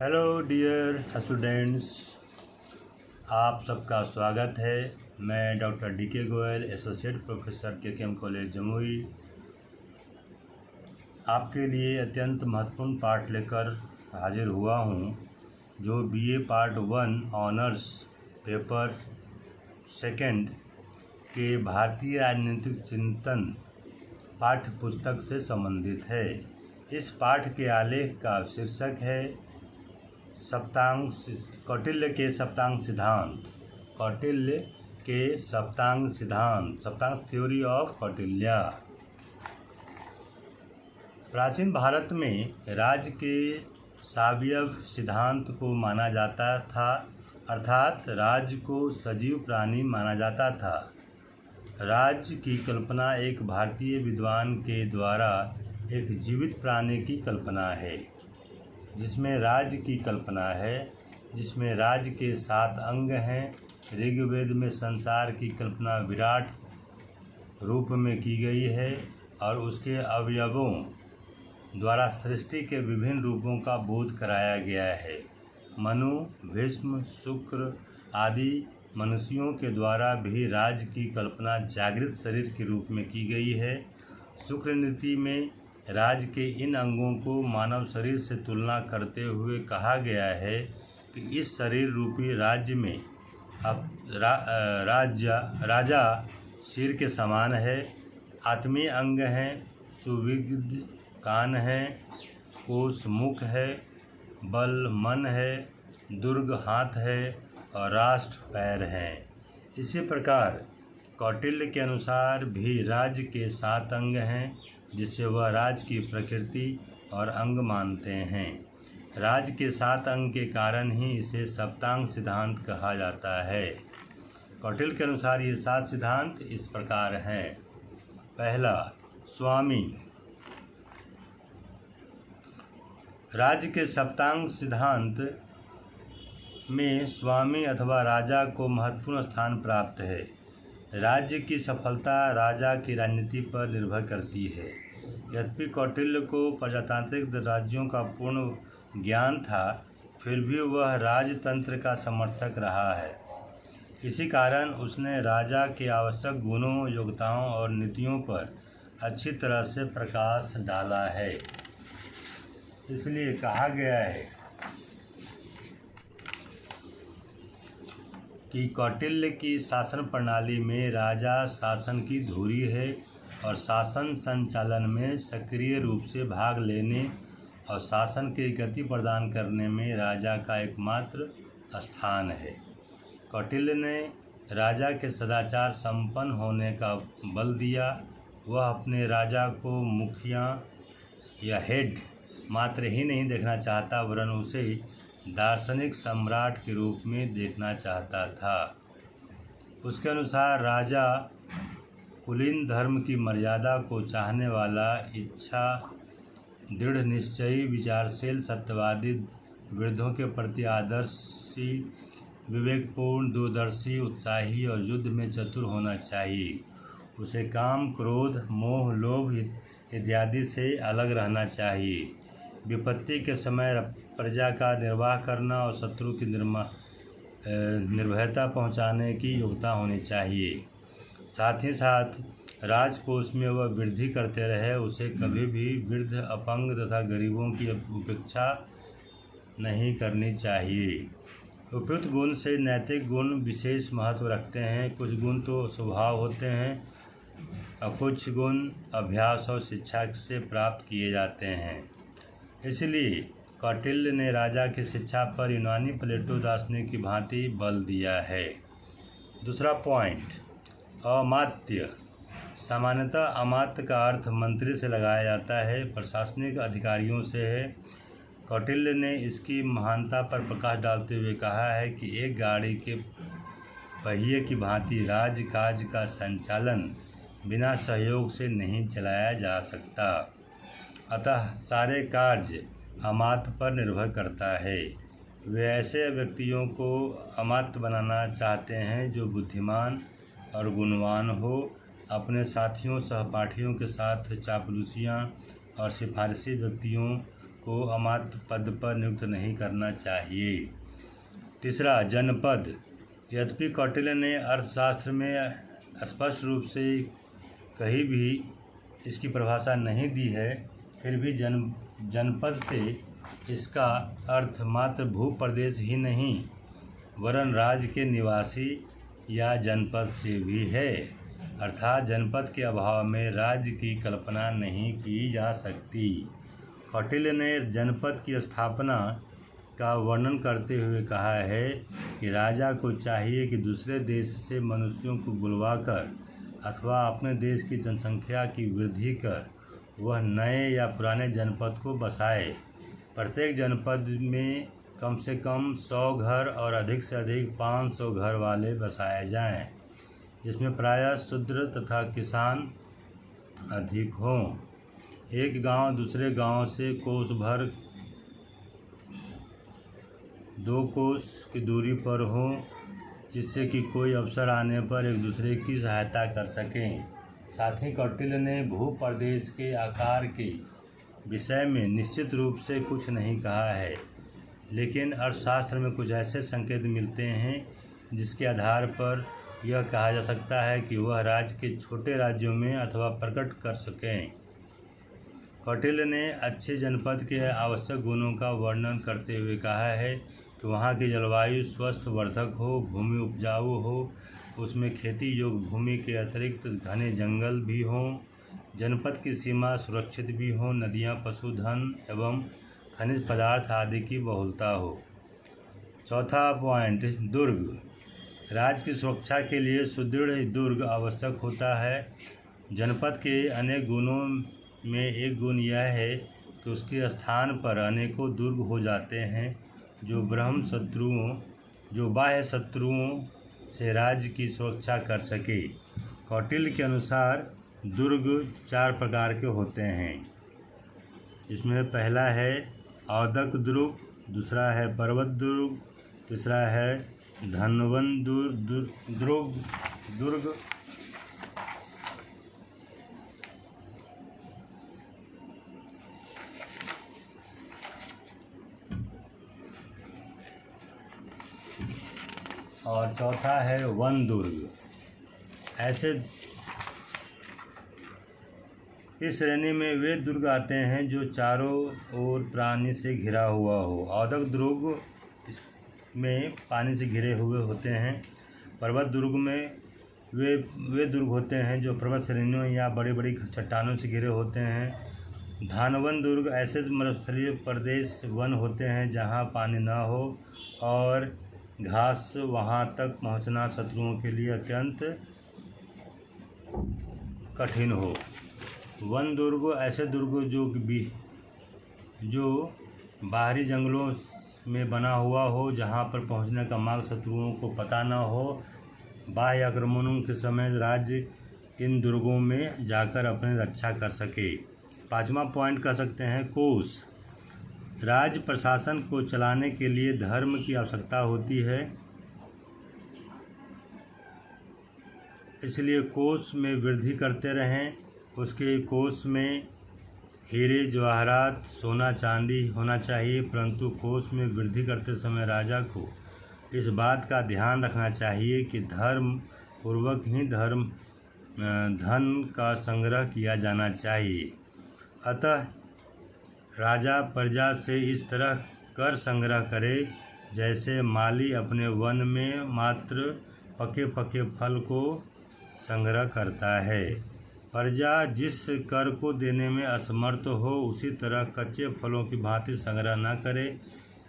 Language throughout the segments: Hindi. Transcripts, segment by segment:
हेलो डियर स्टूडेंट्स, आप सबका स्वागत है। मैं doctor DK. Goyal, associate professor KKM. College Jamui, आपके लिए अत्यंत महत्वपूर्ण पाठ लेकर हाजिर हुआ हूँ, जो BA part 1 honours paper second के भारतीय राजनीतिक चिंतन पाठ्य पुस्तक से संबंधित है। इस पाठ के आलेख का शीर्षक है कौटिल्य के सप्तांग सिद्धांत। कौटिल्य के सप्तांग सिद्धांत, सप्तांग थ्योरी ऑफ कौटिल्य। प्राचीन भारत में राज्य के सावयव सिद्धांत को माना जाता था, अर्थात राज्य को सजीव प्राणी माना जाता था। राज्य की कल्पना एक भारतीय विद्वान के द्वारा एक जीवित प्राणी की कल्पना है, जिसमें राज्य की कल्पना है, जिसमें राज्य के 7 अंग हैं। ऋग्वेद में संसार की कल्पना विराट रूप में की गई है और उसके अवयवों द्वारा सृष्टि के विभिन्न रूपों का बोध कराया गया है। मनु, भीष्म, शुक्र आदि मनुष्यों के द्वारा भी राज्य की कल्पना जागृत शरीर के रूप में की गई है। शुक्र नीति में राज्य के इन अंगों को मानव शरीर से तुलना करते हुए कहा गया है कि इस शरीर रूपी राज्य में राजा सिर के समान है। आत्मीय अंग हैं, सुविग्ध कान है, कोष मुख है, बल मन है, दुर्ग हाथ है और राष्ट्र पैर हैं। इसी प्रकार कौटिल्य के अनुसार भी राज्य के 7 अंग हैं, जिससे वह राज्य की प्रकृति और अंग मानते हैं। राज्य के 7 अंग के कारण ही इसे सप्तांग सिद्धांत कहा जाता है। कौटिल्य के अनुसार ये 7 सिद्धांत इस प्रकार हैं। पहला, स्वामी। राज्य के सप्तांग सिद्धांत में स्वामी अथवा राजा को महत्वपूर्ण स्थान प्राप्त है। राज्य की सफलता राजा की राजनीति पर निर्भर करती है। यद्यपि कौटिल्य को प्रजातांत्रिक राज्यों का पूर्ण ज्ञान था, फिर भी वह राजतंत्र का समर्थक रहा है। इसी कारण उसने राजा के आवश्यक गुणों, योग्यताओं और नीतियों पर अच्छी तरह से प्रकाश डाला है। इसलिए कहा गया है कि कौटिल्य की शासन प्रणाली में राजा शासन की धुरी है और शासन संचालन में सक्रिय रूप से भाग लेने और शासन की गति प्रदान करने में राजा का एकमात्र स्थान है। कौटिल्य ने राजा के सदाचार संपन्न होने का बल दिया। वह अपने राजा को मुखिया या हेड मात्र ही नहीं देखना चाहता, वरन उसे दार्शनिक सम्राट के रूप में देखना चाहता था। उसके अनुसार राजा कुलीन धर्म की मर्यादा को चाहने वाला, इच्छा दृढ़ निश्चयी, विचारशील, सत्यवादी, वृद्धों के प्रति आदर्शी, विवेकपूर्ण, दूरदर्शी, उत्साही और युद्ध में चतुर होना चाहिए। उसे काम, क्रोध, मोह, लोभ इत्यादि से अलग रहना चाहिए। विपत्ति के समय प्रजा का निर्वाह करना और शत्रु की निर्भयता पहुंचाने की योग्यता होनी चाहिए। साथ ही साथ राजकोष में वह वृद्धि करते रहे। उसे कभी भी वृद्ध, अपंग तथा गरीबों की उपेक्षा नहीं करनी चाहिए। उपयुक्त गुण से नैतिक गुण विशेष महत्व रखते हैं। कुछ गुण तो स्वभाव होते हैं और कुछ गुण अभ्यास और शिक्षा से प्राप्त किए जाते हैं। इसलिए कौटिल्य ने राजा की शिक्षा पर यूनानी प्लेटो दार्शनिक की भांति बल दिया है। दूसरा पॉइंट, अमात्य। सामान्यतः अमात्य का अर्थ मंत्री से लगाया जाता है, प्रशासनिक अधिकारियों से है। कौटिल्य ने इसकी महानता पर प्रकाश डालते हुए कहा है कि एक गाड़ी के पहिए की भांति राज्य कार्य का संचालन बिना सहयोग से नहीं चलाया जा सकता। अतः सारे कार्य अमात्य पर निर्भर करता है। वे ऐसे व्यक्तियों को अमात्य बनाना चाहते हैं जो बुद्धिमान और गुणवान हो, अपने साथियों सहपाठियों के साथ चापलूसियाँ और सिफारिशी व्यक्तियों को अमात्य पद पर नियुक्त नहीं करना चाहिए। तीसरा, जनपद। यद्यपि कौटिल्य ने अर्थशास्त्र में स्पष्ट रूप से कहीं भी इसकी परिभाषा नहीं दी है, फिर भी जनपद से इसका अर्थ मात्र भूप्रदेश ही नहीं वरन राज्य के निवासी या जनपद से भी है। अर्थात जनपद के अभाव में राज्य की कल्पना नहीं की जा सकती। कौटिल्य ने जनपद की स्थापना का वर्णन करते हुए कहा है कि राजा को चाहिए कि दूसरे देश से मनुष्यों को बुलवाकर अथवा अपने देश की जनसंख्या की वृद्धि कर वह नए या पुराने जनपद को बसाए। प्रत्येक जनपद में कम से कम 100 घर और अधिक से अधिक 500 घर वाले बसाए जाएं, जिसमें प्रायः शूद्र तथा किसान अधिक हों। एक गांव दूसरे गांव से कोस भर 2 कोस की दूरी पर हो, जिससे कि कोई अवसर आने पर एक दूसरे की सहायता कर सकें। साथ ही कौटिल्य ने भूप्रदेश के आकार के विषय में निश्चित रूप से कुछ नहीं कहा है, लेकिन अर्थशास्त्र में कुछ ऐसे संकेत मिलते हैं जिसके आधार पर यह कहा जा सकता है कि वह राज्य के छोटे राज्यों में अथवा प्रकट कर सकें। कौटिल्य ने अच्छे जनपद के आवश्यक गुणों का वर्णन करते हुए कहा है कि वहाँ की जलवायु स्वस्थ वर्धक हो, भूमि उपजाऊ हो, उसमें खेती योग्य भूमि के अतिरिक्त घने जंगल भी हों, जनपद की सीमा सुरक्षित भी हो, नदियाँ, पशुधन एवं खनिज पदार्थ आदि की बहुलता हो। चौथा पॉइंट, दुर्ग। राज्य की सुरक्षा के लिए सुदृढ़ दुर्ग आवश्यक होता है। जनपद के अनेक गुणों में एक गुण यह है कि उसके स्थान पर अनेकों दुर्ग हो जाते हैं जो बाह्य शत्रुओं से राज्य की सुरक्षा कर सके। कौटिल्य के अनुसार दुर्ग 4 प्रकार के होते हैं। इसमें पहला है औदक दुर्ग, दूसरा है पर्वत दुर्ग, तीसरा है धनवन दुर्ग, और चौथा है वन दुर्ग। ऐसे इस श्रेणी में वे दुर्ग आते हैं जो चारों ओर पानी से घिरा हुआ हो। औदक दुर्ग में पानी से घिरे हुए होते हैं। पर्वत दुर्ग में वे दुर्ग होते हैं जो पर्वत श्रेणियों या बड़ी बड़ी चट्टानों से घिरे होते हैं। धानवन दुर्ग ऐसे मरुस्थलीय प्रदेश वन होते हैं जहां पानी न हो और घास वहां तक पहुंचना शत्रुओं के लिए अत्यंत कठिन हो। वन दुर्ग ऐसे दुर्ग जो बाहरी जंगलों में बना हुआ हो, जहां पर पहुंचने का मार्ग शत्रुओं को पता न हो। बाह्य आक्रमणों के समय राज्य इन दुर्गों में जाकर अपनी रक्षा कर सके। 5वां पॉइंट कह सकते हैं कोष। राज्य प्रशासन को चलाने के लिए धर्म की आवश्यकता होती है, इसलिए कोष में वृद्धि करते रहें। उसके कोष में हीरे जवाहरात, सोना चांदी होना चाहिए, परंतु कोष में वृद्धि करते समय राजा को इस बात का ध्यान रखना चाहिए कि धर्म पूर्वक ही धन का संग्रह किया जाना चाहिए। अतः राजा प्रजा से इस तरह कर संग्रह करे जैसे माली अपने वन में मात्र पके पके फल को संग्रह करता है। प्रजा जिस कर को देने में असमर्थ हो उसी तरह कच्चे फलों की भांति संग्रह न करे,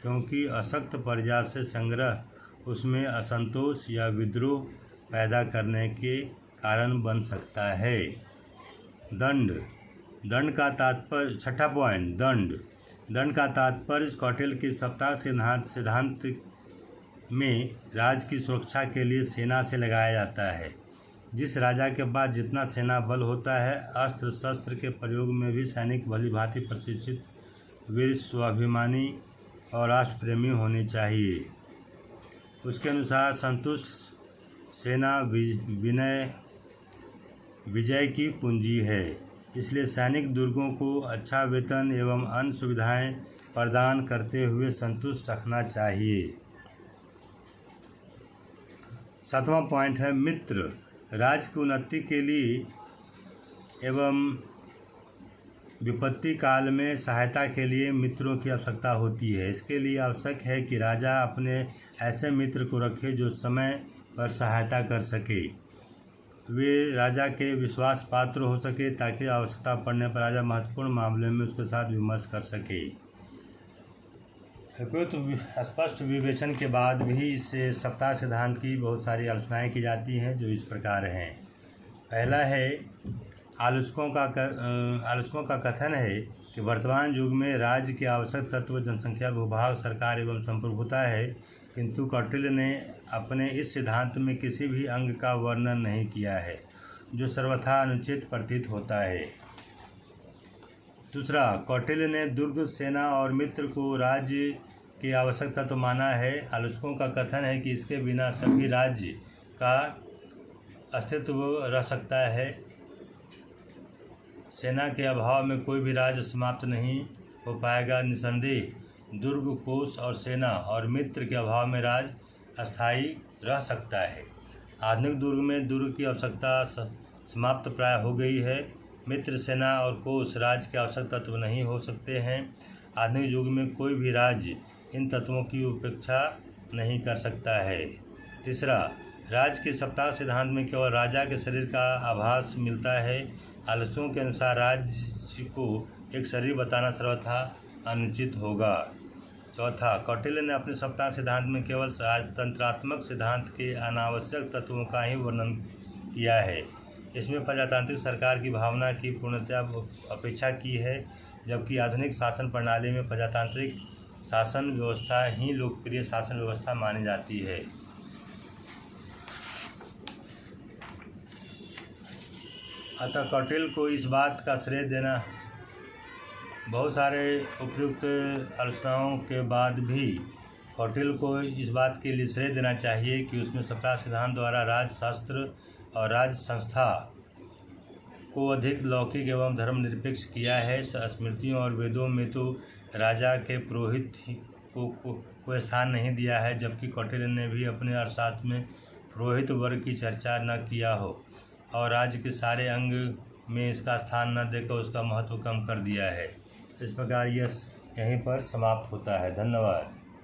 क्योंकि अशक्त प्रजा से संग्रह उसमें असंतोष या विद्रोह पैदा करने के कारण बन सकता है। दंड का तात्पर्य। 6ठा पॉइंट, दंड का तात्पर्य इस कौटिल्य के सप्ताह सिद्धांत में राज्य की सुरक्षा के लिए सेना से लगाया जाता है। जिस राजा के पास जितना सेना बल होता है, अस्त्र शस्त्र के प्रयोग में भी सैनिक भली भांति प्रशिक्षित, वीर, स्वाभिमानी और राष्ट्रप्रेमी होने चाहिए। उसके अनुसार संतुष्ट सेना विजय की कुंजी है। इसलिए सैनिक दुर्गों को अच्छा वेतन एवं अन्य सुविधाएं प्रदान करते हुए संतुष्ट रखना चाहिए। 7वां पॉइंट है मित्र। राज्य की उन्नति के लिए एवं विपत्ति काल में सहायता के लिए मित्रों की आवश्यकता होती है। इसके लिए आवश्यक है कि राजा अपने ऐसे मित्र को रखे जो समय पर सहायता कर सके, वे राजा के विश्वास पात्र हो सके ताकि आवश्यकता पड़ने पर राजा महत्वपूर्ण मामले में उसके साथ विमर्श कर सके। उपयुक्त स्पष्ट विवेचन के बाद भी इससे सप्ताह सिद्धांत की बहुत सारी आलोचनाएं की जाती हैं, जो इस प्रकार हैं। पहला है आलोचकों का कथन है कि वर्तमान युग में राज्य के आवश्यक तत्व जनसंख्या, भूभाग, सरकार एवं संप्रभुता है, किंतु कौटिल्य ने अपने इस सिद्धांत में किसी भी अंग का वर्णन नहीं किया है, जो सर्वथा अनुचित प्रतीत होता है। दूसरा, कौटिल्य ने दुर्ग, सेना और मित्र को राज्य के आवश्यक तत्व माना है। आलोचकों का कथन है कि इसके बिना सभी राज्य का अस्तित्व रह सकता है। सेना के अभाव में कोई भी राज्य समाप्त नहीं हो पाएगा। निसंदेह दुर्ग, कोष और सेना और मित्र के अभाव में राज्य अस्थायी रह सकता है। आधुनिक दुर्ग में दुर्ग की आवश्यकता समाप्त प्राय हो गई है। मित्र, सेना और कोष राज्य के आवश्यक तत्व नहीं हो सकते हैं। आधुनिक युग में कोई भी राज्य इन तत्वों की उपेक्षा नहीं कर सकता है। तीसरा, राज्य के सप्ताह सिद्धांत में केवल राजा के शरीर का आभास मिलता है। आलोचकों के अनुसार राज्य को एक शरीर बताना सर्वथा अनुचित होगा। चौथा, कौटिल्य ने अपने सप्ताह सिद्धांत में केवल राजतंत्रात्मक सिद्धांत के अनावश्यक तत्वों का ही वर्णन किया है। इसमें प्रजातांत्रिक सरकार की भावना की पूर्णतया अपेक्षा की है, जबकि आधुनिक शासन प्रणाली में प्रजातांत्रिक शासन व्यवस्था ही लोकप्रिय शासन व्यवस्था मानी जाती है। अतः कौटिल्य को इस बात का श्रेय देना, बहुत सारे उपयुक्त आलोचनाओं के बाद भी कौटिल्य को इस बात के लिए श्रेय देना चाहिए कि उसमें सप्ताह सिद्धांत द्वारा राजशास्त्र और राज संस्था को अधिक लौकिक एवं धर्मनिरपेक्ष किया है। स्मृतियों और वेदों में तो राजा के पुरोहित को स्थान नहीं दिया है, जबकि कौटिल्य ने भी अपने अर्थशास्त्र में पुरोहित वर्ग की चर्चा न किया हो और राज्य के सारे अंग में इसका स्थान न देकर उसका महत्व कम कर दिया है। इस प्रकार यह यहीं पर समाप्त होता है। धन्यवाद।